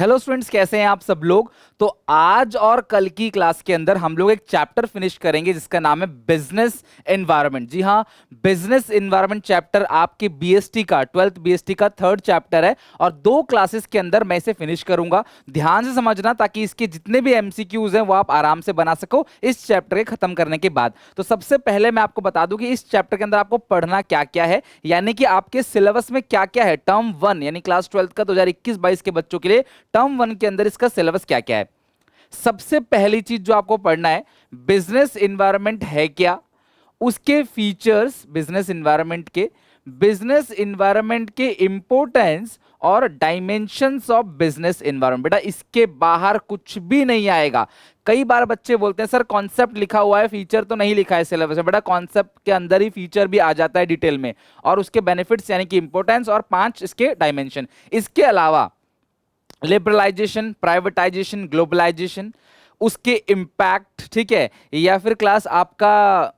Hello students, कैसे हैं आप सब लोग। तो आज और कल की क्लास के अंदर हम लोग एक चैप्टर फिनिश करेंगे जिसका नाम है बिजनेस एनवायरनमेंट। जी हाँ, बिजनेस एनवायरनमेंट चैप्टर आपके बीएसटी का 12th बीएसटी का थर्ड चैप्टर है और 2 क्लासेस के अंदर मैं इसे फिनिश करूंगा। ध्यान से समझना ताकि इसके जितने भी एमसीक्यूज हैं वो आप आराम से बना सको इस चैप्टर के खत्म करने के बाद। तो सबसे पहले मैं आपको बता दूं कि इस चैप्टर के अंदर आपको पढ़ना क्या क्या है, यानी कि आपके सिलेबस में क्या क्या है। टर्म 1 यानी क्लास 12th का 2021-22 के बच्चों के लिए टर्म 1 के अंदर इसका सिलेबस क्या क्या है। सबसे पहली चीज जो आपको पढ़ना है, बिजनेस एनवायरनमेंट है क्या, उसके फीचर्स, बिजनेस एनवायरनमेंट के इंपॉर्टेंस और डायमेंशंस ऑफ बिजनेस एनवायरनमेंट। बेटा इसके बाहर कुछ भी नहीं आएगा। कई बार बच्चे बोलते हैं सर कॉन्सेप्ट लिखा हुआ है, फीचर तो नहीं लिखा है सिलेबस में। बेटा कॉन्सेप्ट के अंदर ही फीचर भी आ जाता है डिटेल में, और उसके बेनिफिट्स यानी कि इंपॉर्टेंस और 5 इसके डायमेंशन। इसके अलावा लिबरलाइजेशन, प्राइवेटाइजेशन, ग्लोबलाइजेशन, उसके इंपैक्ट, ठीक है। या फिर क्लास आपका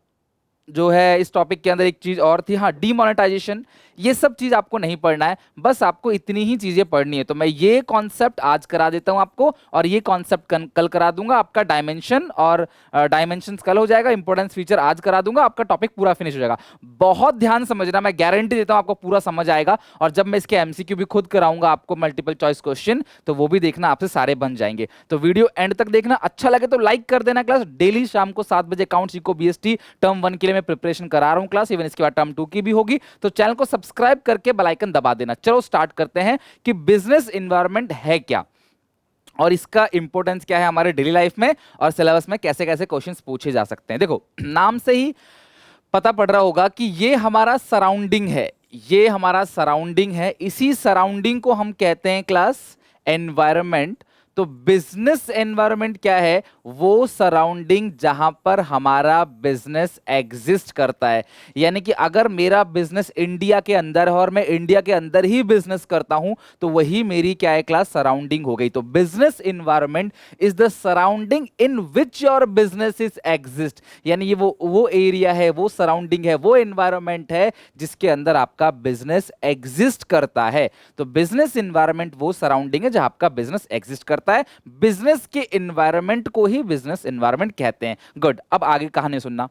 जो है इस टॉपिक के अंदर एक चीज और थी, हाँ, डीमोनेटाइजेशन। ये सब चीज आपको नहीं पढ़ना है, बस आपको इतनी ही चीजें पढ़नी है। तो मैं ये कॉन्सेप्ट आज करा देता हूं आपको और ये कॉन्सेप्ट कल करा दूंगा। आपका डायमेंशन और डायमेंशंस कल हो जाएगा, इंपॉर्टेंस फीचर आज करा दूंगा, आपका टॉपिक पूरा फिनिश हो जाएगा। बहुत ध्यान समझना, मैं गारंटी देता हूं आपको पूरा समझ आएगा। और जब मैं इसके एमसीक्यू भी खुद कराऊंगा आपको, मल्टीपल चॉइस क्वेश्चन, तो वो भी देखना, आपसे सारे बन जाएंगे। तो वीडियो एंड तक देखना, अच्छा लगे तो लाइक कर देना। क्लास डेली शाम को 7 बजे अकाउंट्स इको बीएसटी टर्म 1 के लिए मैं प्रिपरेशन करा रहा हूं क्लास, इवन इसके बाद टर्म 2 की भी होगी। तो चैनल को सब्सक्राइब करके बेल आइकन दबा देना। चलो स्टार्ट करते हैं कि बिजनेस एनवायरनमेंट है क्या और इसका इंपॉर्टेंस क्या है हमारे डेली लाइफ में, और सिलेबस में कैसे कैसे क्वेश्चंस पूछे जा सकते हैं। देखो, नाम से ही पता पड़ रहा होगा कि ये हमारा सराउंडिंग है, ये हमारा सराउंडिंग है। इसी सराउंडिंग को हम कहते हैं क्लास एनवायरनमेंट। तो बिजनेस एनवायरनमेंट क्या है? वो सराउंडिंग जहां पर हमारा बिजनेस एग्जिस्ट करता है। यानी कि अगर मेरा बिजनेस इंडिया के अंदर है और मैं इंडिया के अंदर ही बिजनेस करता हूं, तो वही मेरी क्या है क्लास? सराउंडिंग हो गई। तो business environment is the surrounding in which your business is exist. यानी ये वो एरिया है, वो सराउंडिंग है, वो एनवायरनमेंट है जिसके अंदर आपका बिजनेस एग्जिस्ट करता है। तो बिजनेस एनवायरनमेंट वो सराउंडिंग है जहां आपका बिजनेस एग्जिस्ट करता है। बिजनेस के एनवायरनमेंट को ही बिजनेस एनवायरनमेंट कहते हैं। गुड, अब आगे कहानी सुनना।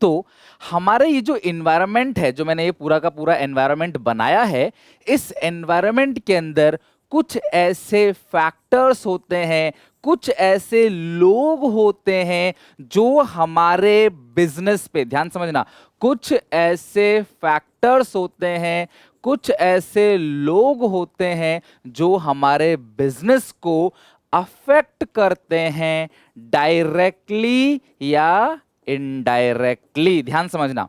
तो हमारे ये जो एनवायरनमेंट है, जो मैंने ये पूरा का पूरा एनवायरनमेंट बनाया है, इस एनवायरनमेंट के अंदर कुछ ऐसे फैक्टर्स होते हैं, कुछ ऐसे लोग होते हैं जो हमारे बिजनेस पे, ध्यान समझना, कुछ ऐसे फैक्टर्स होते हैं, कुछ ऐसे लोग होते हैं जो हमारे बिजनेस को अफेक्ट करते हैं, डायरेक्टली या इनडायरेक्टली। ध्यान समझना,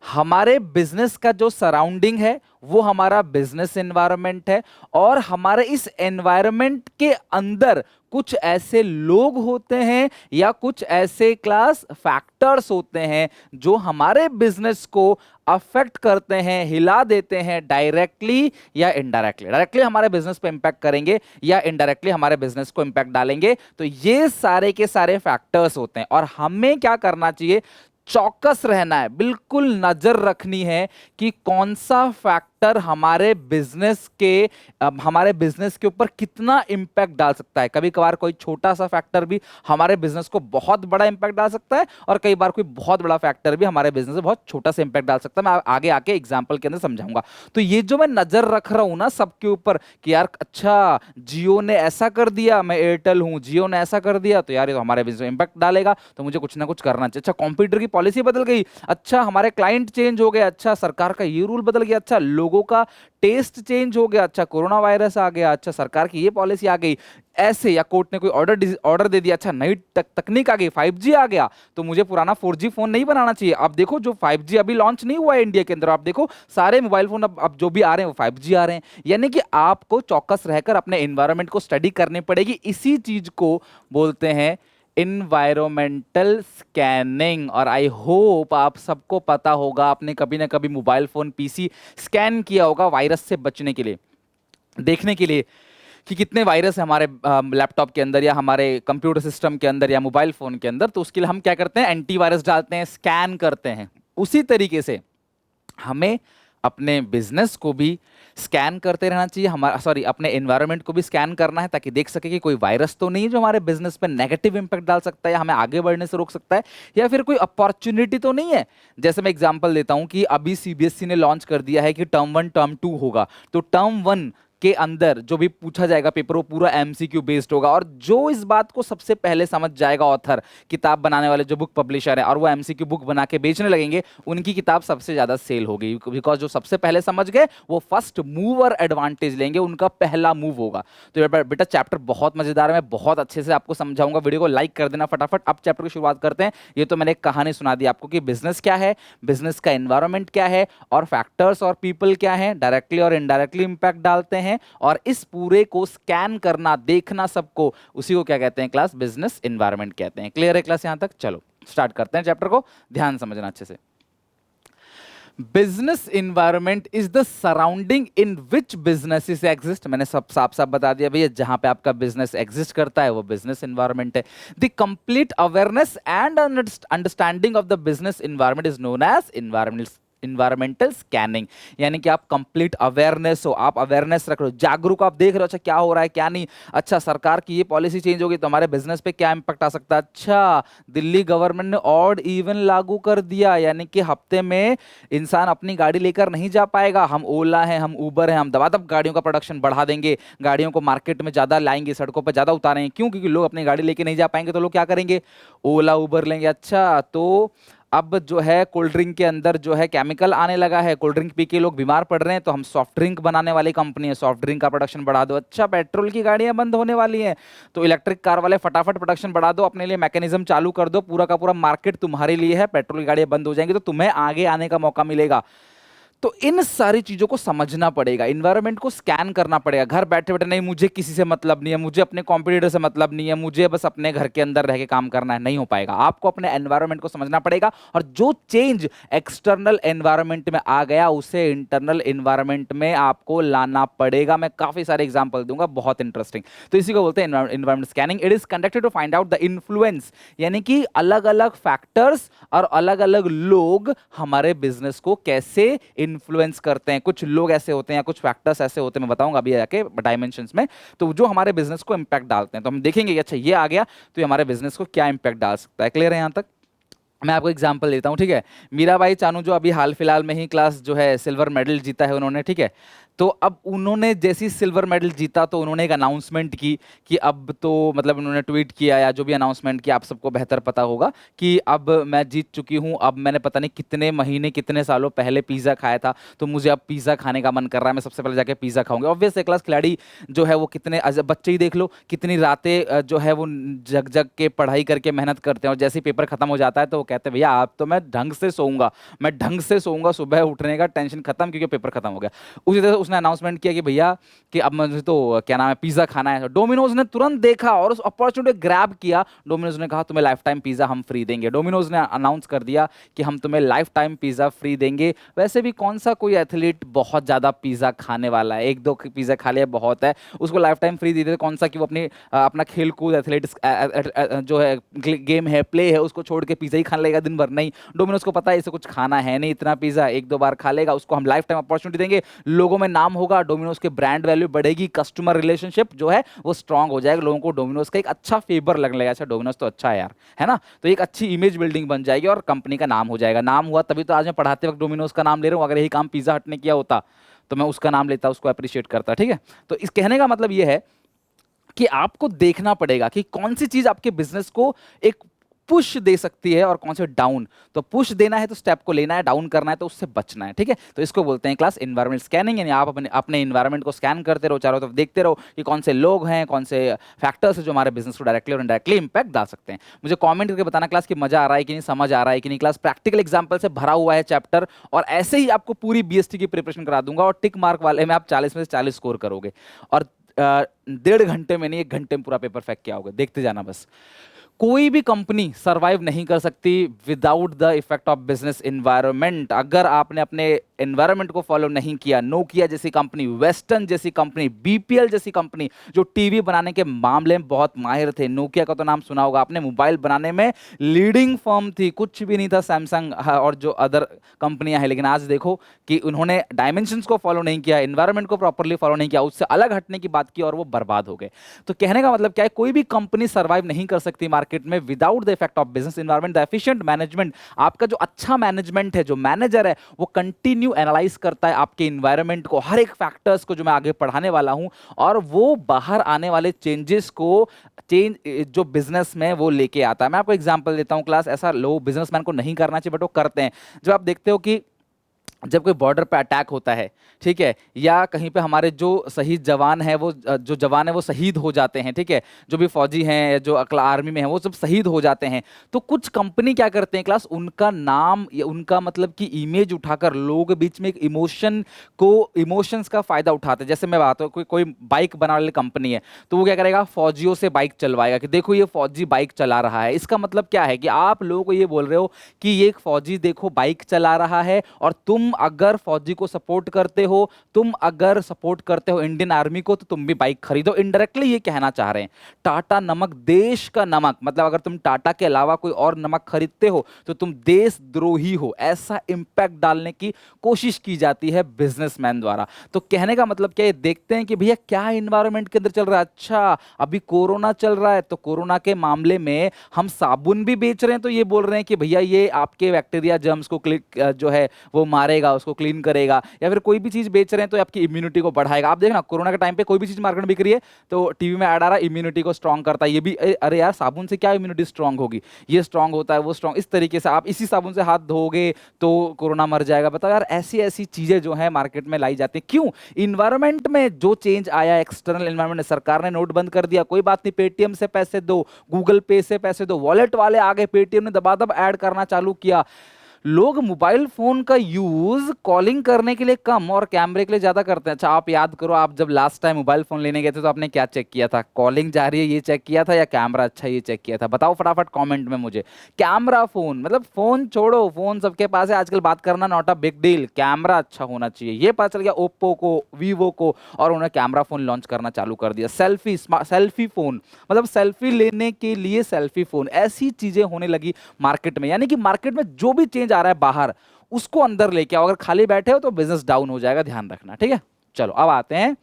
हमारे बिजनेस का जो सराउंडिंग है वो हमारा बिजनेस एनवायरनमेंट है, और हमारे इस एनवायरनमेंट के अंदर कुछ ऐसे लोग होते हैं या कुछ ऐसे क्लास फैक्टर्स होते हैं जो हमारे बिजनेस को अफेक्ट करते हैं, हिला देते हैं, डायरेक्टली या इनडायरेक्टली। डायरेक्टली हमारे बिजनेस पे इंपैक्ट करेंगे या इनडायरेक्टली हमारे बिजनेस को इंपैक्ट डालेंगे। तो ये सारे के सारे फैक्टर्स होते हैं, और हमें क्या करना चाहिए? चौकस रहना है, बिल्कुल नजर रखनी है कि कौन सा फैक्टर हमारे बिजनेस के ऊपर कितना इंपैक्ट डाल सकता है। कभी कभार कोई छोटा सा फैक्टर भी हमारे बिजनेस को बहुत बड़ा इंपैक्ट डाल सकता है, और कई बार कोई बहुत बड़ा फैक्टर भी हमारे बिजनेस में बहुत छोटा सा इंपैक्ट डाल सकता है। मैं आगे आके एग्जांपल के अंदर समझाऊंगा। तो ये जो मैं नजर रख रहा हूं ना सबके ऊपर कि यार अच्छा जियो ने ऐसा कर दिया, मैं एयरटेल हूं, जियो ने ऐसा कर दिया, तो यार ये तो हमारे बिजनेस में इंपैक्ट डालेगा, तो मुझे कुछ ना कुछ करना चाहिए। अच्छा, कंप्यूटर की पॉलिसी बदल गई, अच्छा हमारे क्लाइंट चेंज हो गए, अच्छा सरकार का ये रूल बदल गया, अच्छा लोगों का टेस्ट चेंज हो गया, अच्छा कोरोना वायरस आ गया, अच्छा सरकार की ये पॉलिसी आ गई, ऐसे, या कोर्ट ने कोई ऑर्डर दे दिया, अच्छा नई तकनीक आ गई, 5G आ गया, तो मुझे पुराना 4G फोन नहीं बनाना चाहिए। अब देखो जो 5G अभी लॉन्च नहीं हुआ है इंडिया के अंदर, आप देखो सारे मोबाइल फोन अब जो भी आ रहे हैं वो 5G आ रहे हैं। यानी कि आपको चौकस रहकर अपने एनवायरनमेंट को स्टडी करनी पड़ेगी। इसी चीज को बोलते हैं इन्वायरमेंटल स्कैनिंग। और आई होप आप सबको पता होगा, आपने कभी ना कभी मोबाइल फोन, पीसी स्कैन किया होगा वायरस से बचने के लिए, देखने के लिए कि कितने वायरस है हमारे लैपटॉप के अंदर या हमारे कंप्यूटर सिस्टम के अंदर या मोबाइल फोन के अंदर। तो उसके लिए हम क्या करते हैं? एंटीवायरस डालते हैं, स्कैन करते हैं। उसी तरीके से हमें अपने बिजनेस को भी स्कैन करते रहना चाहिए, हमारा सॉरी अपने एनवायरनमेंट को भी स्कैन करना है ताकि देख सके कि कोई वायरस तो नहीं है जो हमारे बिजनेस पे नेगेटिव इंपैक्ट डाल सकता है या हमें आगे बढ़ने से रोक सकता है, या फिर कोई अपॉर्चुनिटी तो नहीं है। जैसे मैं एग्जांपल देता हूं कि अभी सीबीएसई ने लॉन्च कर दिया है कि टर्म 1 टर्म 2 होगा, तो टर्म 1 के अंदर जो भी पूछा जाएगा पेपर वो पूरा एमसीक्यू बेस्ड होगा, और जो इस बात को सबसे पहले समझ जाएगा ऑथर, किताब बनाने वाले जो बुक पब्लिशर है, और वो एमसीक्यू बुक बना के बेचने लगेंगे, उनकी किताब सबसे ज्यादा सेल होगी, बिकॉज जो सबसे पहले समझ गए वो फर्स्ट मूवर एडवांटेज लेंगे, उनका पहला मूव होगा। तो बेटा चैप्टर बहुत मजेदार है, मैं बहुत अच्छे से आपको समझाऊंगा, वीडियो को लाइक कर देना फटाफट। अब चैप्टर की शुरुआत करते हैं। ये तो मैंने एक कहानी सुना दी आपको कि बिजनेस क्या है, बिजनेस का एनवायरमेंट क्या है, और फैक्टर्स और पीपल क्या है, डायरेक्टली और इनडायरेक्टली इंपैक्ट डालते हैं, और इस पूरे को स्कैन करना, देखना सबको, उसी को क्या कहते हैं क्लास, बिजनेस एनवायरनमेंट कहते हैं। क्लियर है क्लास यहां तक? चलो स्टार्ट करते हैं चैप्टर को, ध्यान समझना अच्छे से। Business environment is the surrounding in which businesses exist. मैंने सब साफ साफ बता दिया भैया, जहां पे आपका बिजनेस एग्जिस्ट करता है वो बिजनेस एनवायरनमेंट है। The complete awareness and understanding of the business environment is known as environmental scanning. यानी कि आप कंप्लीट अवेयरनेस हो, आप अवेयरनेस रख रहे हो, जागरूक, आप देख रहे हो अच्छा क्या हो रहा है क्या नहीं, अच्छा सरकार की ये पॉलिसी चेंज होगी तो हमारे बिजनेस पे क्या इंपैक्ट आ सकता है, अच्छा दिल्ली गवर्नमेंट ने ऑड इवन लागू कर दिया, यानी कि हफ्ते में इंसान अपनी गाड़ी लेकर नहीं जा पाएगा, हम ओला हैं, हम उबर हैं, हम दबादब गाड़ियों का प्रोडक्शन बढ़ा देंगे, गाड़ियों को मार्केट में ज्यादा लाएंगे, सड़कों पर ज्यादा उतारेंगे। क्यों? क्योंकि लोग अपनी गाड़ी लेके नहीं जा पाएंगे तो लोग क्या करेंगे, ओला उबर लेंगे। अच्छा तो अब जो है कोल्ड ड्रिंक के अंदर जो है केमिकल आने लगा है, कोल्ड ड्रिंक पी के लोग बीमार पड़ रहे हैं, तो हम सॉफ्ट ड्रिंक बनाने वाली कंपनी है, सॉफ्ट ड्रिंक का प्रोडक्शन बढ़ा दो। अच्छा पेट्रोल की गाड़ियां बंद होने वाली हैं तो इलेक्ट्रिक कार वाले फटाफट प्रोडक्शन बढ़ा दो, अपने लिए मैकेनिज्म चालू कर दो, पूरा का पूरा मार्केट तुम्हारे लिए है, पेट्रोल की गाड़ियां बंद हो जाएंगी तो तुम्हें आगे आने का मौका मिलेगा। तो इन सारी चीजों को समझना पड़ेगा, इन्वायरमेंट को स्कैन करना पड़ेगा। घर बैठे बैठे नहीं मुझे किसी से मतलब नहीं है, मुझे अपने कॉम्पिटिटर से मतलब नहीं है, मुझे बस अपने घर के अंदर रह के काम करना है, नहीं हो पाएगा। आपको अपने एनवायरमेंट को समझना पड़ेगा, और जो चेंज एक्सटर्नल एनवायरमेंट में आ गया उसे इंटरनल एनवायरमेंट में आपको लाना पड़ेगा। मैं काफी सारे एग्जाम्पल दूंगा, बहुत इंटरेस्टिंग। तो इसी को बोलते हैं environment scanning. It is conducted to find out the influence, यानी कि अलग अलग फैक्टर्स और अलग अलग लोग हमारे बिजनेस को कैसे इन्फ्लुएंस करते हैं। कुछ लोग ऐसे होते हैं या कुछ फैक्टर्स ऐसे होते हैं, मैं बताऊंगा अभी आके डायमेंशंस में, तो जो हमारे बिजनेस को इंपैक्ट डालते हैं। तो हम देखेंगे कि अच्छा ये आ गया तो ये हमारे बिजनेस को क्या इंपैक्ट डाल सकता है। क्लियर है यहां तक? मैं आपको एग्जांपल देता हूं, ठीक है। मीराबाई चानू जो अभी हाल फिलहाल में ही क्लास जो है सिल्वर मेडल जीता है उन्होंने, ठीक है। तो अब उन्होंने जैसी सिल्वर मेडल जीता तो उन्होंने एक अनाउंसमेंट की कि अब तो मतलब उन्होंने ट्वीट किया या जो भी अनाउंसमेंट किया, आप सबको बेहतर पता होगा कि अब मैं जीत चुकी हूं, अब मैंने पता नहीं कितने महीने कितने सालों पहले पिज्जा खाया था तो मुझे अब पिज्जा खाने का मन कर रहा है, मैं सबसे पहले जाके पिज्जा खाऊंगा। ऑब्वियस है, क्लास खिलाड़ी जो है वो कितने बच्चे ही देख लो कितनी रातें जो है वो जग जग के पढ़ाई करके मेहनत करते हैं, और जैसे ही पेपर खत्म हो जाता है तो वो कहते हैं भैया अब तो मैं ढंग से सोऊंगा, मैं ढंग से सोऊंगा, सुबह उठने का टेंशन खत्म क्योंकि पेपर खत्म हो गया। उसी तरह उसने अनाउंसमेंट किया कि भैया कि अब मुझे तो क्या नाम है पिज्जा खाना है। डोमिनोज ने तुरंत देखा और उस अपॉर्चुनिटी ग्रैब किया। डोमिनोज ने कहा तुम्हें लाइफ टाइम पिज्जा हम फ्री देंगे। डोमिनोज ने अनाउंस कर दिया कि हम तुम्हें लाइफ टाइम पिज्जा फ्री देंगे। वैसे भी कौन सा कोई एथलीट बहुत ज्यादा पिज्जा खाने वाला है, एक दो पिज्जा खा लिया बहुत है, उसको लाइफ टाइम फ्री दे देते। कौन सा कि वो अपनी अपना खेल कूद एथलेटिक्स जो है गेम है प्ले है उसको छोड़ के पिज्जा ही खाने लगेगा दिन भर? नहीं, डोमिनोज को पता है इसे कुछ खाना है नहीं, इतना पिज्जा एक दो बार खा लेगा, उसको हम लाइफ टाइम अपॉर्चुनिटी देंगे, लोगों में नाम होगा, डोमिनोज के ब्रांड वैल्यू बढ़ेगी, कस्टमर रिलेशनशिप जो है वो स्ट्रांग हो जाएगा, लोगों को डोमिनोज का एक अच्छा फेवर लगने लगेगा, अच्छा डोमिनोज तो अच्छा है यार, है ना। तो एक अच्छी इमेज बिल्डिंग बन जाएगी और कंपनी का नाम हो जाएगा। नाम हुआ तभी तो आज मैं पढ़ाते वक्त डोमिनोज का नाम ले रहा हूं, अगर यही काम पिज्जा हट ने किया होता तो मैं उसका नाम लेता, उसको अप्रिशिएट करता, ठीक है। तो इस कहने का मतलब यह है कि आपको देखना पड़ेगा कि कौन सी चीज आपके बिजनेस को एक पुश दे सकती है और कौन से डाउन। तो पुश देना है तो स्टेप को लेना है, डाउन करना है तो उससे बचना है, ठीक है। तो इसको बोलते हैं क्लास एनवायरमेंट स्कैनिंग, यानी आप अपने एनवायरमेंट को स्कैन करते रहो, चारों तरफ देखते रहो कि कौन से लोग हैं, कौन से फैक्टर्स है जो हमारे बिजनेस को डायरेक्टली और इनडायरेक्टली इंपैक्ट डाल सकते हैं। मुझे कमेंट करके बताना क्लास कि मजा आ रहा है कि नहीं, समझ आ रहा है कि नहीं। क्लास प्रैक्टिकल एग्जाम्पल से भरा हुआ है चैप्टर, और ऐसे ही आपको पूरी बीएसटी की प्रिपरेशन करा दूंगा, और टिक मार्क वाले में आप 40 में से 40 स्कोर करोगे, और 1.5 घंटे में नहीं 1 घंटे में पूरा पेपर फेंक के आओगे, देखते जाना बस। कोई भी कंपनी सरवाइव नहीं कर सकती without the effect of business environment. अगर आपने अपने एनवायरनमेंट को फॉलो नहीं किया, नोकिया जैसी कंपनी, वेस्टर्न जैसी कंपनी, बीपीएल जैसी कंपनी जो टीवी बनाने के मामले में बहुत माहिर थे। नोकिया का तो नाम सुना होगा आपने, मोबाइल बनाने में लीडिंग फर्म थी, कुछ भी नहीं था सैमसंग और जो अदर कंपनियां हैं। लेकिन आज देखो कि उन्होंने डायमेंशंस को फॉलो नहीं किया, एनवायरनमेंट को प्रॉपर्ली फॉलो नहीं किया, उससे अलग हटने की बात की और वो बर्बाद हो गए। तो कहने का मतलब क्या है, कोई भी कंपनी सर्वाइव नहीं कर सकती मार्केट में without the effect of business environment, the efficient management. आपका जो अच्छा मैनेजमेंट है, जो मैनेजर है, वो कंटिन्यू एनालाइज करता है आपके एनवायरनमेंट को, हर एक फैक्टर्स को जो मैं आगे पढ़ाने वाला हूं, और वो बाहर आने वाले चेंजेस को जो बिजनेस में वो लेके आता है। मैं आपको एग्जांपल देता हूं क्लास, ऐसा लोग बिजनेसमैन को नहीं करना चाहिए बट वो करते हैं। जब आप देखते हो कि जब कोई बॉर्डर पे अटैक होता है, ठीक है, या कहीं पे हमारे जो शहीद जवान है वो जो जवान है वो शहीद हो जाते हैं, ठीक है, जो भी फौजी हैं जो आर्मी में है वो सब शहीद हो जाते हैं, तो कुछ कंपनी क्या करते हैं क्लास, उनका नाम या उनका मतलब कि इमेज उठाकर लोगों के बीच में एक इमोशंस का फायदा उठाते हैं। जैसे मैं बात हूँ कोई बाइक बनाने वाली कंपनी है, तो वो क्या करेगा, फौजियों से बाइक चलवाएगा कि देखो ये फौजी बाइक चला रहा है। इसका मतलब क्या है कि आप लोगों को ये बोल रहे हो कि ये एक फौजी देखो बाइक चला रहा है, और तुम अगर फौजी को सपोर्ट करते हो, तुम अगर सपोर्ट करते हो इंडियन आर्मी को, तो तुम भी बाइक खरीदो। इनडायरेक्टली ये कहना चाह रहे हैं। टाटा नमक देश का नमक, मतलब अगर तुम टाटा के अलावा कोई और नमक खरीदते हो तो तुम देशद्रोही हो, ऐसा इंपैक्ट डालने की कोशिश की जाती है बिजनेसमैन द्वारा। तो कहने का मतलब क्या है, देखते हैं कि भैया क्या एनवायरनमेंट के अंदर चल रहा है। अच्छा अभी कोरोना चल रहा है, तो कोरोना के मामले में हम साबुन भी बेच रहे हैं, तो ये बोल रहे हैं कि भैया ये आपके बैक्टीरिया जर्म्स को जो है वो मारेगा, उसको क्लीन करेगा। या फिर कोई भी चीज बेच रहे हैं तो आपकी इम्यूनिटी को बढ़ाएगा। आप देखना कोरोना के टाइम पे कोई भी चीज मार्केट में बिक रही है तो टीवी में ऐड आ रहा है इम्यूनिटी को स्ट्रांग करता है, ये भी अरे यार साबुन से क्या इम्यूनिटी स्ट्रांग होगी, ये स्ट्रांग होता है वो स्ट्रांग, इस तरीके से आप इसी साबुन से हाथ धोगे तो कोरोना मर जाएगा। बताओ यार ऐसी ऐसी चीजें जो है मार्केट में लाई जाती है। क्यों? इन्वायरमेंट में जो चेंज आया, एक्सटर्नल इन्वायरमेंट, सरकार ने नोट बंद कर दिया, कोई बात नहीं, पेटीएम से पैसे दो, गूगल पे से पैसे दो, वॉलेट वाले आगे, पेटीएम ने दबादब ऐड करना चालू किया। लोग मोबाइल फोन का यूज कॉलिंग करने के लिए कम और कैमरे के लिए ज्यादा करते हैं। अच्छा आप याद करो, आप जब लास्ट टाइम मोबाइल फोन लेने गए थे तो आपने क्या चेक किया था? कॉलिंग जा रही है ये चेक किया था या कैमरा अच्छा ये चेक किया था? बताओ फटाफट कमेंट में मुझे। कैमरा फोन, मतलब फोन छोड़ो, फोन सबके पास है आजकल, बात करना not a big deal, camera अच्छा होना चाहिए। ये पता चल गया ओप्पो को, वीवो को, और उन्होंने कैमरा फोन लॉन्च करना चालू कर दिया। सेल्फी फोन, मतलब सेल्फी लेने के लिए सेल्फी फोन, ऐसी चीजें होने लगी मार्केट में। यानी कि मार्केट में जो भी चेंज आ रहा है बाहर, उसको अंदर लेके आओ। अगर खाली बैठे हो तो बिजनेस डाउन हो जाएगा, ध्यान रखना, ठीक है। चलो अब आते हैं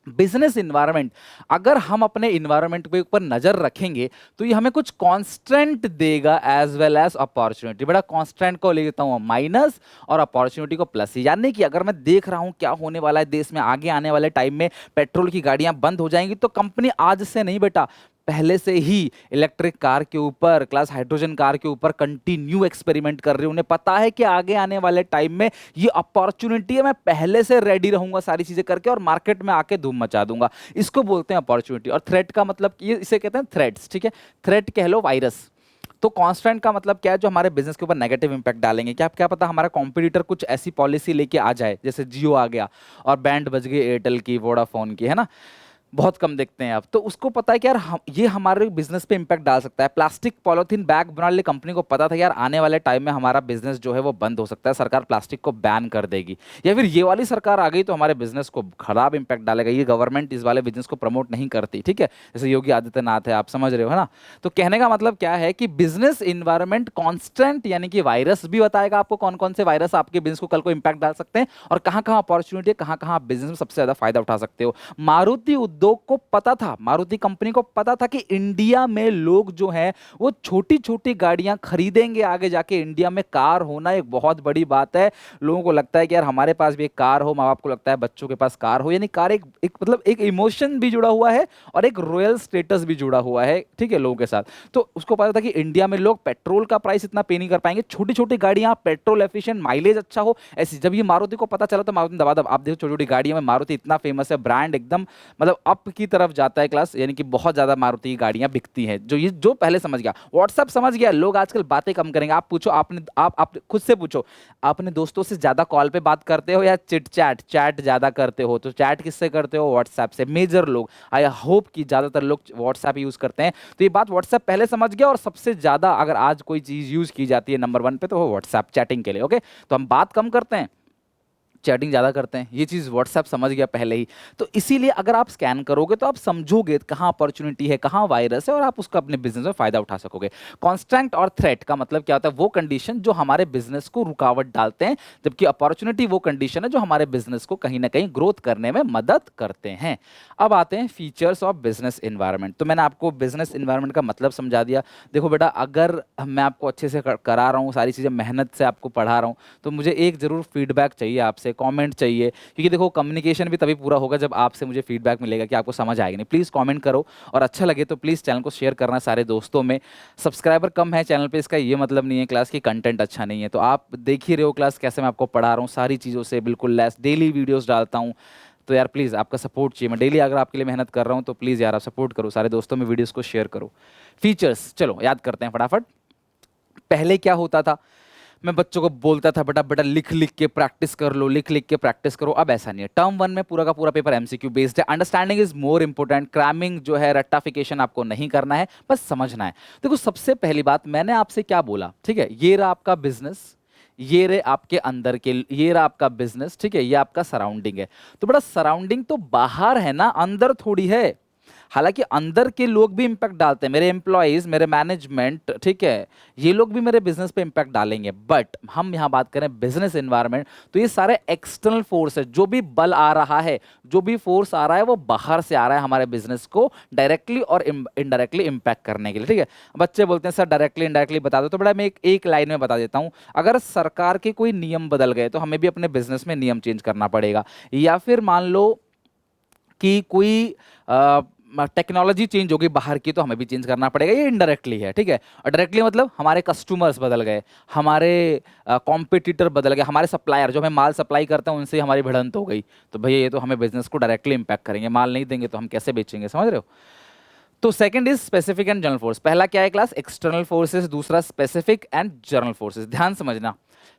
बिजनेस इन्वायरमेंट। अगर हम अपने इन्वायरमेंट के ऊपर नजर रखेंगे तो ये हमें कुछ कांस्टेंट देगा एज वेल एज अपॉर्चुनिटी। बड़ा कांस्टेंट को ले लेता हूं माइनस और अपॉर्चुनिटी को प्लस। यानी कि अगर मैं देख रहा हूं क्या होने वाला है देश में, आगे आने वाले टाइम में पेट्रोल की गाड़ियां बंद हो जाएंगी, तो कंपनी आज से नहीं बेटा, पहले से ही इलेक्ट्रिक कार के ऊपर, क्लास हाइड्रोजन कार के ऊपर कंटिन्यू एक्सपेरिमेंट कर रही है। उन्हें पता है कि आगे आने वाले टाइम में ये अपॉर्चुनिटी है, मैं पहले से रेडी रहूंगा सारी चीजें करके और मार्केट में आके धूम मचा दूंगा। इसको बोलते हैं अपॉर्चुनिटी। और थ्रेट का मतलब ये, इसे कहते हैं थ्रेट्स, ठीक है। थ्रेट कह लो वायरस। तो कांस्टेंट का मतलब क्या है? जो हमारे बिजनेस के ऊपर नेगेटिव इंपैक्ट डालेंगे। क्या पता हमारा कॉम्पिटिटर कुछ ऐसी पॉलिसी लेके आ जाए, जैसे जियो आ गया और बैंड बज गई एयरटेल की, वोडाफोन की, है ना, बहुत कम देखते हैं आप। तो उसको पता है कि यार ये हमारे बिजनेस पे इंपैक्ट डाल सकता है। प्लास्टिक पॉलिथीन बैग बनाने वाली कंपनी को पता था यार आने वाले टाइम में हमारा बिजनेस जो है वो बंद हो सकता है, सरकार प्लास्टिक को बैन कर देगी, या फिर ये वाली सरकार आ गई तो हमारे बिजनेस को खराब इंपैक्ट डालेगा, ये गवर्नमेंट इस वाले बिजनेस को प्रमोट नहीं करती, ठीक है। जैसे योगी आदित्यनाथ है, आप समझ रहे हो, है ना। तो कहने का मतलब क्या है कि बिजनेस इन्वायरमेंट कॉन्स्टेंट, यानी कि वायरस भी बताएगा आपको कौन कौन से वायरस आपके बिजनेस को कल को इंपैक्ट डाल सकते हैं, और कहां कहां अपॉर्चुनिटी है, कहां कहां आप बिजनेस में सबसे ज्यादा फायदा उठा सकते हो। मारुति उद्योग को पता था, मारुति कंपनी को पता था कि इंडिया में लोग जो हैं वो छोटी छोटी गाड़ियां खरीदेंगे आगे जाके। इंडिया में कार होना एक बहुत बड़ी बात है। लोगों को लगता है कि यार हमारे पास भी एक कार हो, माँ बाप को लगता है बच्चों के पास कार हो, यानी कार एक मतलब एक इमोशन भी जुड़ा हुआ है और एक रॉयल स्टेटस भी जुड़ा हुआ है, ठीक है, लोगों के साथ। तो उसको पता था कि इंडिया में लोग पेट्रोल का प्राइस इतना पे नहीं कर पाएंगे, छोटी छोटी गाड़ियां, पेट्रोल एफिशिएंट, माइलेज अच्छा हो, ऐसी। जब ये मारुति को पता चला तो मारुति दबादब, आप देखो छोटी छोटी गाड़ियों में मारुति इतना फेमस है, ब्रांड एकदम मतलब अप की तरफ जाता है क्लास, यानी कि बहुत ज्यादा मारुति की गाड़ियां बिकती हैं। जो पहले समझ गया, व्हाट्सएप समझ गया, लोग आजकल बातें कम करेंगे। आप पूछो, आप खुद से पूछो, अपने दोस्तों से ज्यादा कॉल पे बात करते हो या चैट ज्यादा करते हो? तो चैट किससे करते हो? व्हाट्सएप से। मेजर लोग, आई होप कि ज्यादातर लोग व्हाट्सएप यूज करते हैं। तो ये बात व्हाट्सएप पहले समझ गया, और सबसे ज्यादा अगर आज कोई चीज यूज की जाती है नंबर 1 पे तो वो व्हाट्सएप, चैटिंग के लिए। ओके, तो हम बात कम करते हैं, चैटिंग ज़्यादा करते हैं, ये चीज़ व्हाट्सएप समझ गया पहले ही। तो इसीलिए अगर आप स्कैन करोगे तो आप समझोगे कहाँ अपॉर्चुनिटी है, कहाँ वायरस है, और आप उसका अपने बिजनेस में फ़ायदा उठा सकोगे। कॉन्स्टेंट और थ्रेट का मतलब क्या होता है? वो कंडीशन जो हमारे बिजनेस को रुकावट डालते हैं, जबकि अपॉर्चुनिटी वो कंडीशन है जो हमारे बिजनेस को कहीं ना कहीं ग्रोथ करने में मदद करते हैं। अब आते हैं फीचर्स ऑफ बिजनेस इन्वायरमेंट। तो मैंने आपको बिजनेस इन्वायरमेंट का मतलब समझा दिया। देखो बेटा, अगर मैं आपको अच्छे से करा रहा हूँ, सारी चीज़ें मेहनत से आपको पढ़ा रहा हूँ, तो मुझे एक ज़रूर फीडबैक चाहिए आपसे, कमेंट चाहिए, क्योंकि देखो कम्युनिकेशन भी तभी पूरा होगा जब आपसे मुझे फीडबैक मिलेगा कि आपको समझ आएगी। नहीं, प्लीज़ कमेंट करो, और अच्छा लगे तो प्लीज़ चैनल को शेयर करना सारे दोस्तों में। सब्सक्राइबर कम है चैनल पे, इसका ये मतलब नहीं है क्लास की कंटेंट अच्छा नहीं है। तो आप देख ही रहे हो क्लास कैसे मैं आपको पढ़ा रहा हूँ, सारी चीज़ों से बिल्कुल लेस, डेली वीडियोज़ डालता हूँ। तो यार प्लीज़ आपका सपोर्ट चाहिए, मैं डेली अगर आपके लिए मेहनत कर रहा हूँ, तो प्लीज़ यार आप सपोर्ट करो, सारे दोस्तों में वीडियोज़ को शेयर करो। फीचर्स चलो याद करते हैं फटाफट। पहले क्या होता था? मैं बच्चों को बोलता था बेटा बेटा लिख लिख के प्रैक्टिस कर लो, लिख लिख के प्रैक्टिस करो। अब ऐसा नहीं है। टर्म 1 में पूरा का पूरा पेपर एमसीक्यू बेस्ड है। Understanding is more important. Cramming जो है, रट्टाफिकेशन आपको नहीं करना है, बस समझना है। देखो सबसे पहली बात मैंने आपसे क्या बोला, ठीक है, ये रहा आपका बिजनेस, ये रहे आपके अंदर के, ये रहा आपका बिजनेस, ठीक है, ये आपका सराउंडिंग है। तो बड़ा सराउंडिंग तो बाहर है ना, अंदर थोड़ी है। हालांकि अंदर के लोग भी इंपैक्ट डालते हैं, मेरे एम्प्लॉयज, मेरे मैनेजमेंट, ठीक है, ये लोग भी मेरे बिजनेस पे इंपैक्ट डालेंगे। बट हम यहां बात करें बिजनेस एनवायरनमेंट, तो ये सारे एक्सटर्नल फोर्स है। जो भी बल आ रहा है, जो भी फोर्स आ रहा है, वो बाहर से आ रहा है हमारे बिजनेस को डायरेक्टली और इनडायरेक्टली इंपैक्ट करने के लिए, ठीक है। बच्चे बोलते हैं सर डायरेक्टली इनडायरेक्टली बता दो, तो बड़ा मैं एक लाइन में बता देता हूं। अगर सरकार के कोई नियम बदल गए तो हमें भी अपने बिजनेस में नियम चेंज करना पड़ेगा। या फिर मान लो कि कोई टेक्नोलॉजी चेंज होगी बाहर की, तो हमें भी चेंज करना पड़ेगा। ये इनडायरेक्टली है, ठीक है। और डायरेक्टली मतलब हमारे कस्टमर्स बदल गए, हमारे कॉम्पिटिटर बदल गए, हमारे सप्लायर जो हमें माल सप्लाई करते हैं उनसे हमारी भिड़ंत हो गई, तो भैया ये तो हमें बिजनेस को डायरेक्टली इंपैक्ट करेंगे। माल नहीं देंगे तो हम कैसे बेचेंगे, समझ रहे हो। तो second is specific and general force. पहला क्या है क्लास? External forces. दूसरा स्पेसिफिक एंड जनरल फोर्सेस। ध्यान समझना,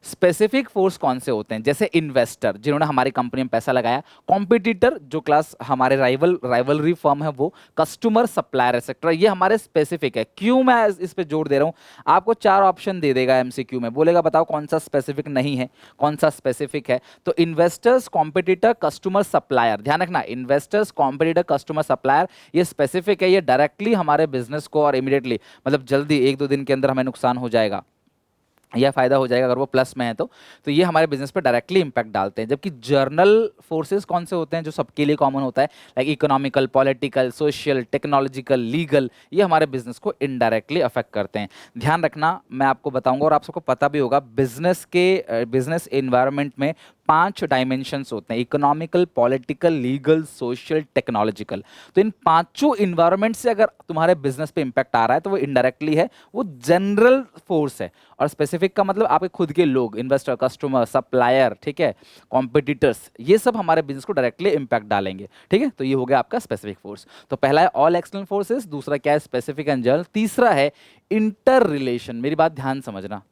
स्पेसिफिक फोर्स कौन से होते हैं? जैसे इन्वेस्टर जिन्होंने हमारी कंपनी में पैसा लगाया, कॉम्पिटिटर जो क्लास हमारे राइवलरी फर्म है वो, कस्टमर, सप्लायर एक्सेट्रा, ये हमारे स्पेसिफिक है। क्यों मैं इस पे जोर दे रहा हूं? आपको 4 ऑप्शन दे देगा एमसीक्यू में, बोलेगा बताओ कौन सा स्पेसिफिक नहीं है, कौन सा स्पेसिफिक है। तो इन्वेस्टर्स, कॉम्पिटिटर, कस्टमर, सप्लायर, ध्यान रखना, इन्वेस्टर्स, कॉम्पिटिटर, कस्टमर, सप्लायर, ये स्पेसिफिक है। ये डायरेक्टली हमारे बिजनेस को और इमीडिएटली, मतलब जल्दी 1-2 दिन के अंदर हमें नुकसान हो जाएगा या फायदा हो जाएगा अगर वो प्लस में है तो ये हमारे बिजनेस पे डायरेक्टली इंपैक्ट डालते हैं। जबकि जर्नल फोर्सेस कौन से होते हैं? जो सबके लिए कॉमन होता है, like economical, political, social, technological, legal, ये हमारे बिजनेस को इनडायरेक्टली अफेक्ट करते हैं। ध्यान रखना, मैं आपको बताऊंगा और आप सबको पता भी होगा, बिजनेस एनवायरनमेंट में 5 डायमेंशंस होते हैं: economical, political, legal, social, technological. तो इन 5 इन्वायरमेंट से अगर तुम्हारे बिजनेस पे इंपैक्ट आ रहा है तो वो इनडायरेक्टली है, वो जनरल फोर्स है। और स्पेसिफिक का मतलब आपके खुद के लोग, इन्वेस्टर, कस्टमर, सप्लायर, ठीक है, कॉम्पिटिटर्स, ये सब हमारे बिजनेस को डायरेक्टली इंपैक्ट डालेंगे, ठीक है। तो ये हो गया आपका स्पेसिफिक फोर्स। तो पहला है ऑल एक्सटर्नल फोर्सेस, दूसरा क्या है? स्पेसिफिक एंड जनरल, तीसरा है इंटर रिलेशन। मेरी बात ध्यान समझना,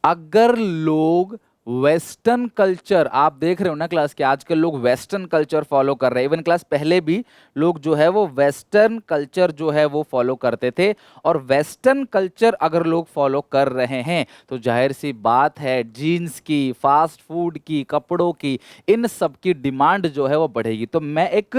अगर लोग वेस्टर्न कल्चर, आप देख रहे हो ना क्लास के आजकल लोग वेस्टर्न कल्चर फॉलो कर रहे हैं। इवन क्लास पहले भी लोग जो है वो वेस्टर्न कल्चर जो है वो फॉलो करते थे। और वेस्टर्न कल्चर अगर लोग फॉलो कर रहे हैं तो जाहिर सी बात है जीन्स की, फास्ट फूड की, कपड़ों की, इन सब की डिमांड जो है वो बढ़ेगी। तो मैं एक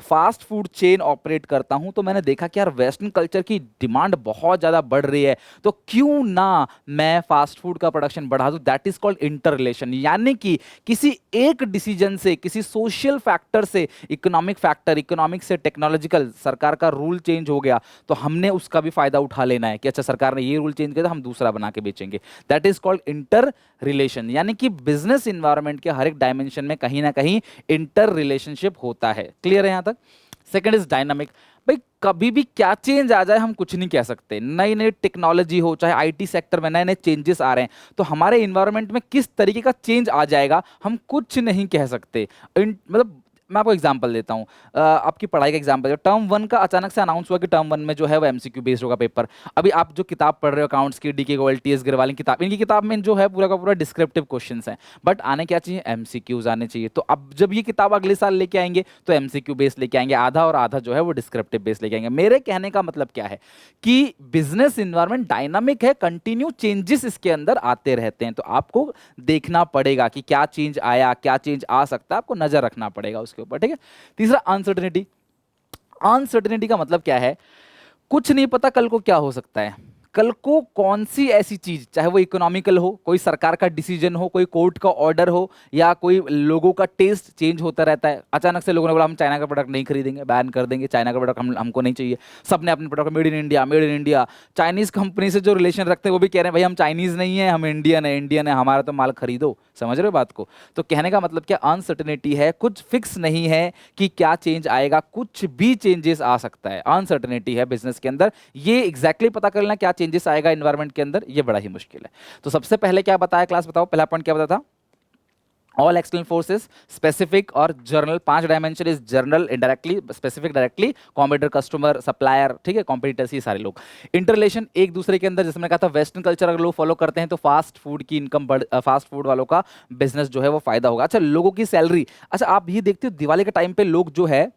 फास्ट फूड चेन ऑपरेट करता हूं, तो मैंने देखा कि यार वेस्टर्न कल्चर की डिमांड बहुत ज़्यादा बढ़ रही है, तो क्यों ना मैं फास्ट फूड का प्रोडक्शन बढ़ा दूं। That is called inter relation. यानी कि किसी एक डिसीजन से, किसी सोशल फैक्टर से, इकोनॉमिक फैक्टर, इकोनॉमिक से टेक्नोलॉजिकल, सरकार का रूल चेंज हो गया तो हमने उसका भी फायदा उठा लेना है कि अच्छा सरकार ने ये रूल चेंज किया तो हम दूसरा बना के बेचेंगे। That is called inter relation. यानी कि बिजनेस इन्वायरमेंट के हर एक डायमेंशन में कहीं ना कहीं इंटर रिलेशनशिप होता है। क्लियर है यहां तक? Second is dynamic. भाई कभी भी क्या चेंज आ जाए हम कुछ नहीं कह सकते। नई नई टेक्नोलॉजी हो, चाहे आईटी सेक्टर में नए नए चेंजेस आ रहे हैं, तो हमारे इन्वायरमेंट में किस तरीके का चेंज आ जाएगा हम कुछ नहीं कह सकते। मतलब मैं आपको एग्जांपल देता हूँ, आपकी पढ़ाई का एग्जांपल, टर्म वन का अचानक से अनाउंस हुआ कि टर्म वन में जो है वो एमसीक्यू बेस्ड होगा पेपर। अभी आप जो किताब पढ़ रहे हो अकाउंट्स की, डीके गोयल, टीएस गिरवाल की किताब, इनकी किताब में जो है पूरा का पूरा डिस्क्रिप्टिव क्वेश्चंस हैं, बट आने क्या चाहिए, एमसीक्यूज आने चाहिए। तो अब जब ये किताब अगले साल लेके आएंगे तो एमसीक्यू बेस्ड लेके आएंगे आधा, और आधा जो है वो डिस्क्रिप्टिव बेस्ड लेके आएंगे। मेरे कहने का मतलब क्या है कि बिजनेस इन्वायरमेंट डायनामिक है, कंटिन्यू चेंजेस इसके अंदर आते रहते हैं, तो आपको देखना पड़ेगा कि क्या चेंज आया, क्या चेंज आ सकता है, आपको नजर रखना पड़ेगा उसके ऊपर, ठीक है। तीसरा, अनसर्टेनिटी। अनसर्टेनिटी का मतलब क्या है, कुछ नहीं पता कल को क्या हो सकता है। कल को कौन सी ऐसी चीज, चाहे वो इकोनॉमिकल हो, कोई सरकार का डिसीजन हो, कोई कोर्ट का ऑर्डर हो, या कोई लोगों का टेस्ट चेंज होता रहता है। अचानक से लोगों ने बोला हम चाइना का प्रोडक्ट नहीं खरीदेंगे, बैन कर देंगे, चाइना का प्रोडक्ट हमको नहीं चाहिए। सबने अपने product made in India, made in India. Chinese company से जो रिलेशन रखते हैं वो भी कह रहे हैं भाई हम चाइनीज नहीं है, हम इंडियन है, इंडियन है, हमारा तो माल खरीदो। समझ रहे हो बात को? तो कहने का मतलब क्या, अनसर्टेनिटी है, कुछ फिक्स नहीं है कि क्या चेंज आएगा, कुछ भी चेंजेस आ सकता है, अनसर्टेनिटी है बिजनेस के अंदर। ये एग्जैक्टली पता कर लेना क्या चेंजेस आएगा एनवायरनमेंट के अंदर, ये बड़ा ही मुश्किल है। तो सबसे पहले क्या बताया क्लास, बताओ पहला पॉइंट क्या बताया था, ऑल एक्सटर्नल फोर्सेस, स्पेसिफिक और journal. 5 dimension is journal, indirectly, specific directly, competitor, customer, supplier, ठीक है, कॉम्पिटिटर्स, ये सारे लोग। इंटरलेशन एक दूसरे के अंदर, जैसे मैंने कहा था वेस्टर्न कल्चर अगर लोग फॉलो करते हैं तो फास्ट फूड की इनकम बढ़, फास्ट फूड वालों का बिजनेस जो है वो फायदा होगा। अच्छा, लोगों की सैलरी, अच्छा आप ये देखते हो दिवाली के टाइम पे लोग जो है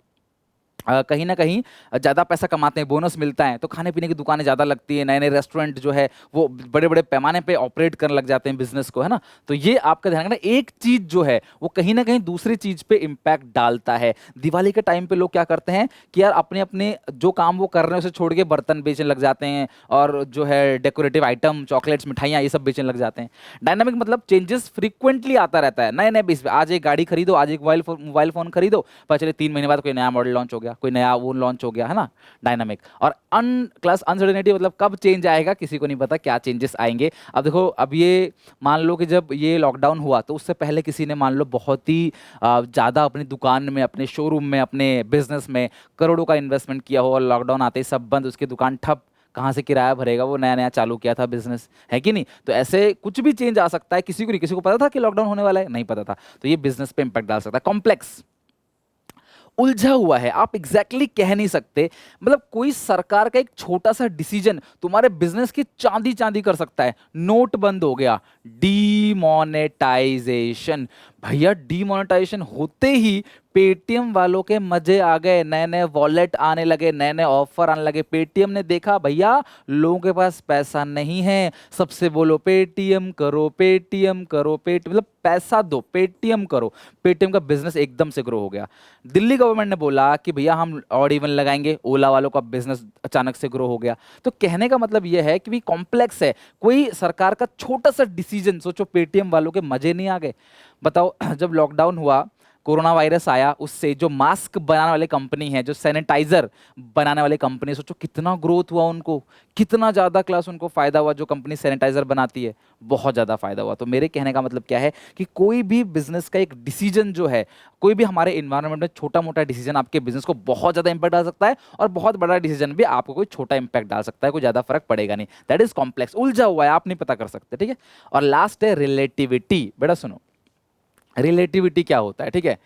कहीं ना कहीं ज़्यादा पैसा कमाते हैं, बोनस मिलता है, तो खाने पीने की दुकानें ज़्यादा लगती है, नए नए रेस्टोरेंट जो है वो बड़े बड़े पैमाने पे ऑपरेट करने लग जाते हैं बिजनेस को, है ना। तो ये आपका ध्यान रखना, एक चीज़ जो है वो कहीं ना कहीं दूसरी चीज़ पे इम्पैक्ट डालता है। दिवाली के टाइम पे लोग क्या करते हैं कि यार अपने अपने जो काम वो कर रहे हैं उसे छोड़ के बर्तन बेचने लग जाते हैं, और जो है डेकोरेटिव आइटम, चॉकलेट्स, मिठाइयाँ, ये सब बेचने लग जाते हैं। डायनामिक मतलब चेंजेस फ्रीक्वेंटली आता रहता है, नए नए बेस पे। आज एक गाड़ी खरीदो, आज एक मोबाइल फोन खरीदो, पता चले 3 महीने बाद कोई नया मॉडल लॉन्च हो गया, कोई नया वो लॉन्च हो गया, है ना। डायनामिक। और अनसर्टेनिटी मतलब कब चेंज आएगा किसी को नहीं पता, क्या चेंजेस आएंगे। अब देखो, अब ये मान लो कि जब ये लॉकडाउन हुआ तो उससे पहले किसी ने मान लो बहुत ही ज़्यादा अपनी दुकान में, अपने शोरूम में, अपने बिजनेस में करोड़ों का इन्वेस्टमेंट किया हो, और लॉकडाउन आते ही सब बंद, उसकी दुकान ठप, कहाँ से किराया भरेगा, वो नया नया चालू किया था बिजनेस, है कि नहीं। तो ऐसे कुछ भी चेंज आ सकता है, किसी को नहीं, किसी को पता था कि लॉकडाउन होने वाला है, नहीं पता था, तो ये बिजनेस पे इंपैक्ट डाल सकता है। कॉम्प्लेक्स, उलझा हुआ है, आप एग्जैक्टली कह नहीं सकते, मतलब कोई सरकार का एक छोटा सा डिसीजन तुम्हारे बिजनेस की चांदी चांदी कर सकता है। नोट बंद हो गया, डीमोनेटाइजेशन, भैया डीमोनेटाइजेशन होते ही पेटीएम वालों के मजे आ गए, नए नए वॉलेट आने लगे, नए नए ऑफर आने लगे। पेटीएम ने देखा भैया लोगों के पास पैसा नहीं है, सबसे बोलो पेटीएम करो, पेटीएम करो, मतलब पैसा दो, पेटीएम करो। पेटीएम का बिजनेस एकदम से ग्रो हो गया। दिल्ली गवर्नमेंट ने बोला कि भैया हम ऑड इवन लगाएंगे, ओला वालों का बिजनेस अचानक से ग्रो हो गया। तो कहने का मतलब यह है कि भी कॉम्प्लेक्स है, कोई सरकार का छोटा सा डिसीजन, सोचो पेटीएम वालों के मजे नहीं आ गए। बताओ जब लॉकडाउन हुआ, कोरोना वायरस आया, उससे जो मास्क बनाने वाले कंपनी है, जो सैनिटाइजर बनाने वाले कंपनी, सोचो कितना ग्रोथ हुआ उनको, कितना ज्यादा क्लास उनको फायदा हुआ। जो कंपनी सैनिटाइजर बनाती है बहुत ज्यादा फायदा हुआ। तो मेरे कहने का मतलब क्या है कि कोई भी बिजनेस का एक डिसीजन जो है, कोई भी हमारे इन्वायरमेंट में छोटा मोटा डिसीजन आपके बिजनेस को बहुत ज्यादा इंपैक्ट डाल सकता है, और बहुत बड़ा डिसीजन भी आपको कोई छोटा इंपैक्ट डाल सकता है, कोई ज्यादा फर्क पड़ेगा नहीं। दैट इज कॉम्प्लेक्स, उलझा हुआ है, आप नहीं पता कर सकते, ठीक है। और लास्ट है रिलेटिविटी। बेटा सुनो, रिलेटिविटी क्या होता है, ठीक है।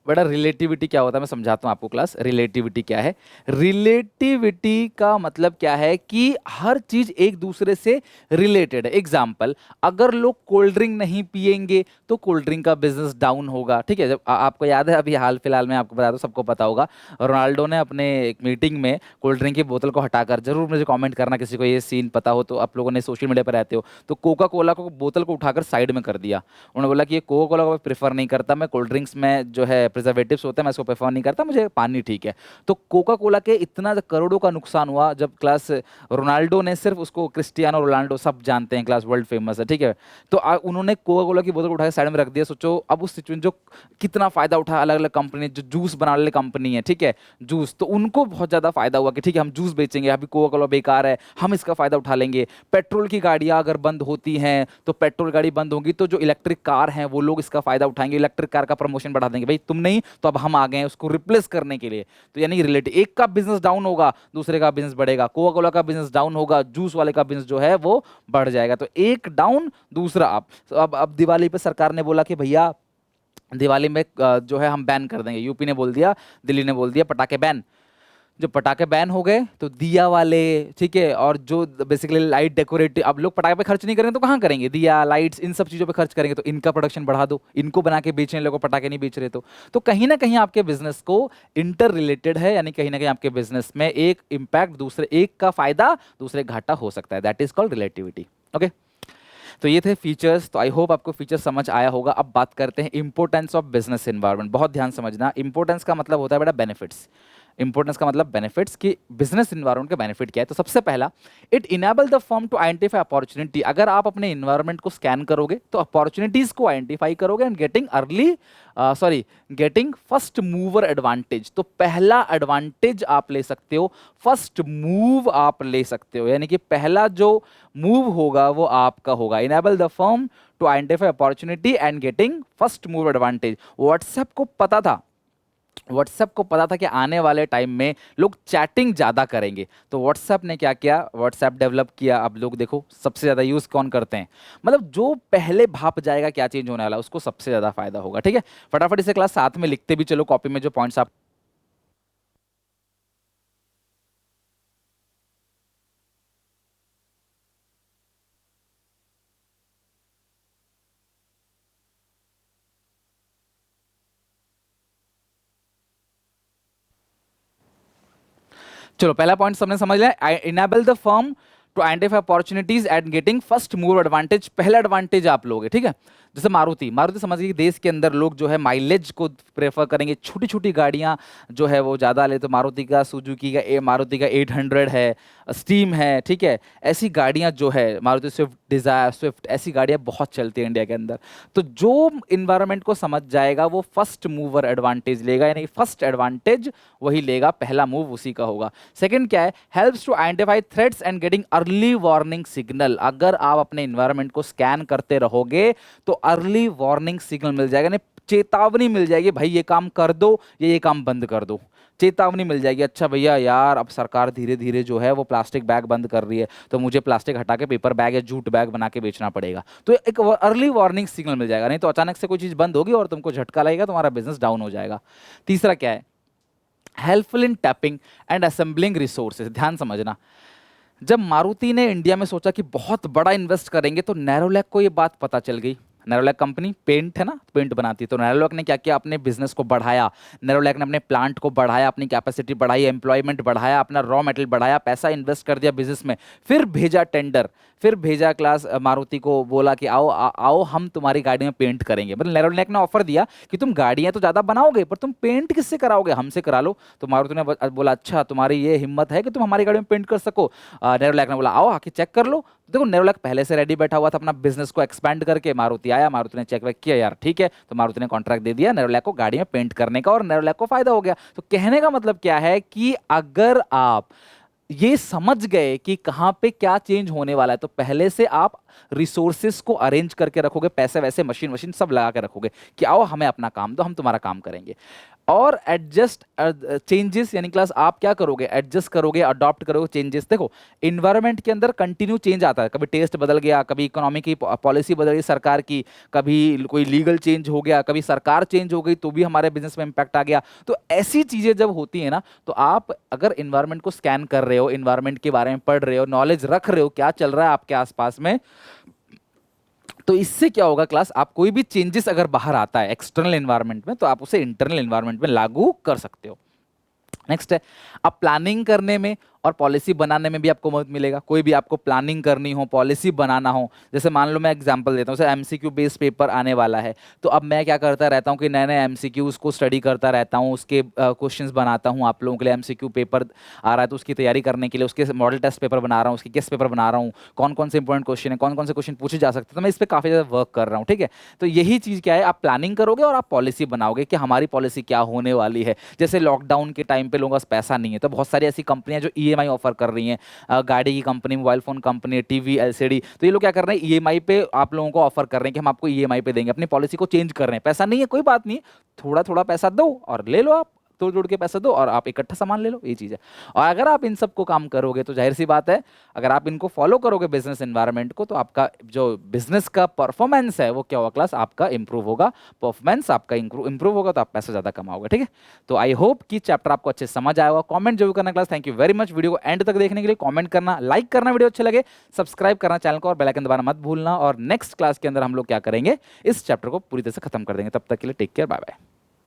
बेटा रिलेटिविटी क्या होता है मैं समझाता हूँ आपको क्लास। रिलेटिविटी क्या है, रिलेटिविटी का मतलब क्या है कि हर चीज एक दूसरे से रिलेटेड है। एग्जाम्पल, अगर लोग कोल्ड ड्रिंक नहीं पिएंगे तो कोल्ड ड्रिंक का बिजनेस डाउन होगा, ठीक है। जब आपको याद है, अभी हाल फिलहाल में आपको बता दो, सबको पता होगा, रोनाल्डो ने अपने एक मीटिंग में कोल्ड ड्रिंक की बोतल को हटाकर, जरूर मुझे कमेंट करना किसी को ये सीन पता हो तो, आप लोगों ने सोशल मीडिया पर रहते हो तो, कोका कोला को बोतल को उठाकर साइड में कर दिया। उन्होंने बोला कि ये कोका कोला को मैं प्रेफर नहीं करता, मैं कोल्ड ड्रिंक्स में जो है प्रिजर्वेटिव्स होते हैं मैं इसको प्रेफर नहीं करता, मुझे पानी ठीक है। तो कोका कोला के इतना करोड़ों का नुकसान हुआ जब क्लास रोनाल्डो ने, सिर्फ उसको क्रिस्टियानो रोनाल्डो सब जानते हैं, क्लास वर्ल्ड फेमस है, ठीक है। तो उन्होंने कोका कोला की बोतल को उठाकर साइड में रख दिया। सोचो अब उस सिचुएशन जो कितना फायदा उठा, अलग अलग कंपनी, जो जूस बनाने वाली कंपनी है, ठीक है, जूस, तो उनको बहुत ज्यादा फायदा हुआ कि ठीक है हम जूस बेचेंगे, अभी कोका कोला बेकार है, हम इसका फायदा उठा लेंगे। पेट्रोल की गाड़ियां अगर बंद होती हैं तो पेट्रोल गाड़ी बंद होगी तो जो इलेक्ट्रिक कार हैं वो लोग इसका फायदा उठाएंगे, इलेक्ट्रिक कार का प्रमोशन बढ़ा देंगे, भाई तुम नहीं तो अब हम आ गए हैं उसको रिप्लेस करने के लिए। तो यानी रिलेटिव, एक का बिजनेस डाउन होगा दूसरे का बिजनेस बढ़ेगा, कोका कोला का बिजनेस डाउन होगा जूस वाले का बिजनेस जो है वो बढ़ जाएगा। तो एक डाउन दूसरा अप। अब दिवाली पे सरकार ने बोला कि भैया दिवाली में जो है हम बैन कर देंगे, यूपी ने बोल दिया, दिल्ली ने बोल दिया पटाखे बैन। जो पटाखे बैन हो गए तो दिया वाले, ठीक है, और जो बेसिकली लाइट डेकोरेटिव, अब लोग पटाखे पे खर्च नहीं करेंगे तो कहाँ करेंगे, दिया लाइट्स इन सब चीज़ों पे खर्च करेंगे, तो इनका प्रोडक्शन बढ़ा दो, इनको बना के बेचने लोगों पटाखे नहीं बेच रहे तो कहीं ना कहीं आपके बिजनेस को इंटर रिलेटेड है, यानी कहीं ना कहीं आपके बिजनेस में एक इम्पैक्ट दूसरे, एक का फायदा दूसरे घाटा हो सकता है, that is called relativity. Okay, तो ये थे फीचर्स। तो आई होप आपको फीचर समझ आया होगा। अब बात करते हैं इंपोर्टेंस ऑफ बिजनेस एनवायरनमेंट। बहुत ध्यान समझना, इंपोर्टेंस का मतलब होता है बेटा बेनिफिट्स। इंपोर्टेंस का मतलब बेनिफिट्स, कि बिजनेस इन्वायरमेंट का बेनिफिट क्या है। तो सबसे पहला, it enable the firm to identify opportunity. अगर आप अपने इन्वायरमेंट को स्कैन करोगे तो अपॉर्चुनिटीज को आइडेंटिफाई करोगे and getting early getting first mover advantage. तो पहला एडवांटेज आप ले सकते हो, फर्स्ट मूव आप ले सकते हो, यानी कि पहला जो मूव होगा वो आपका होगा। Enable the firm to identify opportunity and getting first move advantage. WhatsApp को पता था कि आने वाले टाइम में लोग चैटिंग ज़्यादा करेंगे, तो व्हाट्सएप ने क्या किया, व्हाट्सएप डेवलप किया। अब लोग देखो सबसे ज़्यादा यूज़ कौन करते हैं, मतलब जो पहले भाप जाएगा क्या चेंज होने वाला है उसको सबसे ज़्यादा फायदा होगा। ठीक है, फटाफट इसे क्लास साथ में लिखते भी चलो कॉपी में जो पॉइंट्स आप। चलो पहला पॉइंट सबने समझ लिया, enable the firm to identify opportunities and getting first move advantage. पहला एडवांटेज आप लोगे, ठीक है। जैसे मारुति, मारुति समझिए देश के अंदर लोग जो है माइलेज को प्रेफर करेंगे, छोटी छोटी गाड़ियां जो है वो ज़्यादा ले, तो मारुति का, सुजुकी का, मारुति का 800 है, स्टीम है, ठीक है। ऐसी गाड़ियां जो है, मारुति स्विफ्ट डिज़ायर, स्विफ्ट, ऐसी गाड़ियां बहुत चलती है इंडिया के अंदर। तो जो इन्वायरमेंट को समझ जाएगा वो फर्स्ट मूवर एडवांटेज लेगा, यानी फर्स्ट एडवांटेज वही लेगा, पहला मूव उसी का होगा। सेकंड क्या है, helps to identify threats and getting early warning signal. अगर आप अपने इन्वायरमेंट को स्कैन करते रहोगे तो अर्ली वार्निंग सिग्नल मिल जाएगा, यानी चेतावनी मिल जाएगी, भाई ये काम कर दो, ये काम बंद कर दो। चेतावनी मिल जाएगी, अच्छा भैया यार अब सरकार धीरे धीरे जो है वो प्लास्टिक बैग बंद कर रही है, तो मुझे प्लास्टिक हटा के पेपर बैग या जूट बैग बना के बेचना पड़ेगा। तो एक अर्ली वार्निंग सिग्नल मिल जाएगा, नहीं तो अचानक से कोई चीज़ बंद होगी और तुमको झटका लगेगा, तुम्हारा बिजनेस डाउन हो जाएगा। तीसरा क्या है, helpful in tapping and assembling resources. ध्यान समझना, जब मारुति ने इंडिया में सोचा कि बहुत बड़ा इन्वेस्ट करेंगे तो नैरोलैक को ये बात पता चल गई। नैरोलैक कंपनी पेंट है ना, पेंट बनाती है, तो नैरोलैक ने क्या किया, अपने बिजनेस को बढ़ाया। नैरोलैक ने अपने प्लांट को बढ़ाया, अपनी कैपेसिटी बढ़ाई, एम्प्लॉयमेंट बढ़ाया, अपना रॉ मटेरियल बढ़ाया, पैसा इन्वेस्ट कर दिया बिजनेस में। फिर भेजा टेंडर, फिर भेजा क्लास मारुति को, बोला कि आओ हम तुम्हारी गाड़ी में पेंट करेंगे। मतलब नैरोलैक ने ऑफर दिया कि तुम गाड़ियां तो ज़्यादा बनाओगे पर तुम पेंट किससे कराओगे, हमसे करा लो। तो मारुति ने बोला अच्छा तुम्हारी ये हिम्मत है कि तुम हमारी गाड़ी में पेंट कर सको। नेरोलैक ने बोला आओ आके चेक कर लो। देखो नेरोलैक पहले से रेडी बैठा हुआ था अपना बिजनेस को एक्सपैंड करके। मारुति आया, मारुति ने चेक वेक किया, यार ठीक है, तो मारुति ने कॉन्ट्रैक्ट दे दिया नेरोलैक को गाड़ी में पेंट करने का, और नेरोलैक को फायदा हो गया। तो कहने का मतलब क्या है कि अगर आप ये समझ गए कि कहां पे क्या चेंज होने वाला है, तो पहले से आप रिसोर्सेस को अरेंज करके रखोगे, पैसे वैसे मशीन वशीन सब लगा के रखोगे कि आओ हमें अपना काम दो, हम तुम्हारा काम करेंगे। और एडजस्ट चेंजेस, यानी क्लास आप क्या करोगे, एडजस्ट करोगे, अडॉप्ट करोगे चेंजेस। देखो इन्वायरमेंट के अंदर कंटिन्यू चेंज आता है, कभी टेस्ट बदल गया, कभी इकोनॉमी की पॉलिसी बदल गई सरकार की, कभी कोई लीगल चेंज हो गया, कभी सरकार चेंज हो गई तो भी हमारे बिजनेस में इंपैक्ट आ गया। तो ऐसी चीजें जब होती है ना, तो आप अगर इन्वायरमेंट को स्कैन कर रहे हो, इन्वायरमेंट के बारे में पढ़ रहे हो, नॉलेज रख रहे हो क्या चल रहा है आपके आसपास में, तो इससे क्या होगा क्लास, आप कोई भी चेंजेस अगर बाहर आता है एक्सटर्नल एनवायरनमेंट में, तो आप उसे इंटरनल एनवायरनमेंट में लागू कर सकते हो। नेक्स्ट है, अब प्लानिंग करने में और पॉलिसी बनाने में भी आपको मदद मिलेगा। कोई भी आपको प्लानिंग करनी हो, पॉलिसी बनाना हो, जैसे मान लो मैं एग्जांपल देता हूँ, जैसे एमसीक्यू बेस्ड पेपर आने वाला है, तो अब मैं क्या करता रहता हूँ कि नए नए एमसीक्यूज को स्टडी करता रहता हूँ, उसके क्वेश्चंस बनाता हूँ आप लोगों के लिए। एमसीक्यू पेपर आ रहा है तो उसकी तैयारी करने के लिए उसके मॉडल टेस्ट पेपर बना रहा हूँ, उसके गेस्ट पेपर बना रहा हूँ, कौन कौन से इंपॉर्टेंट क्वेश्चन है, कौन कौन से क्वेश्चन पूछे जा सकते हैं, तो मैं इस पर काफ़ी ज़्यादा वर्क कर रहा हूँ। ठीक है, तो यही चीज़ क्या है, आप प्लानिंग करोगे और आप पॉलिसी बनाओगे कि हमारी पॉलिसी क्या होने वाली है। जैसे लॉकडाउन के टाइम पे लोगों के पास पैसा नहीं है, तो बहुत सारी ऐसी कंपनियां जो ईएमआई ऑफर कर रही हैं, गाड़ी की company, mobile phone company, TV, LCD, तो ये लोग क्या कर रहे हैं, ईएमआई पे आप लोगों को ऑफर कर रहे हैं कि हम आपको ईएमआई पे देंगे, अपनी पॉलिसी को चेंज कर रहे हैं। पैसा नहीं है कोई बात नहीं, थोड़ा थोड़ा पैसा दो और ले लो आप, तोड़ जोड़ के पैसा दो और आप इकट्ठा सामान ले लो, ये चीज़ है। और अगर आप इन सबको काम करोगे तो जाहिर सी बात है, अगर आप इनको फॉलो करोगे बिजनेस एनवायरनमेंट को, तो आपका जो बिजनेस का परफॉर्मेंस है वो क्या होगा क्लास, आपका इंप्रूव होगा, परफॉर्मेंस आपका इंप्रूव होगा, तो आप पैसा ज़्यादा कमाओगे। ठीक है, तो आई होप कि चैप्टर आपको अच्छे से समझ आया होगा। कमेंट जरूर करना class. Thank you very much video को एंड तक देखने के लिए। कमेंट करना, लाइक करना वीडियो अच्छे लगे, सब्सक्राइब करना चैनल को और बेल आइकन दबाना मत भूलना। और नेक्स्ट क्लास के अंदर हम लोग क्या करेंगे, इस चैप्टर को पूरी तरह से खत्म कर देंगे। तब तक के लिए टेक केयर, बाय बाय।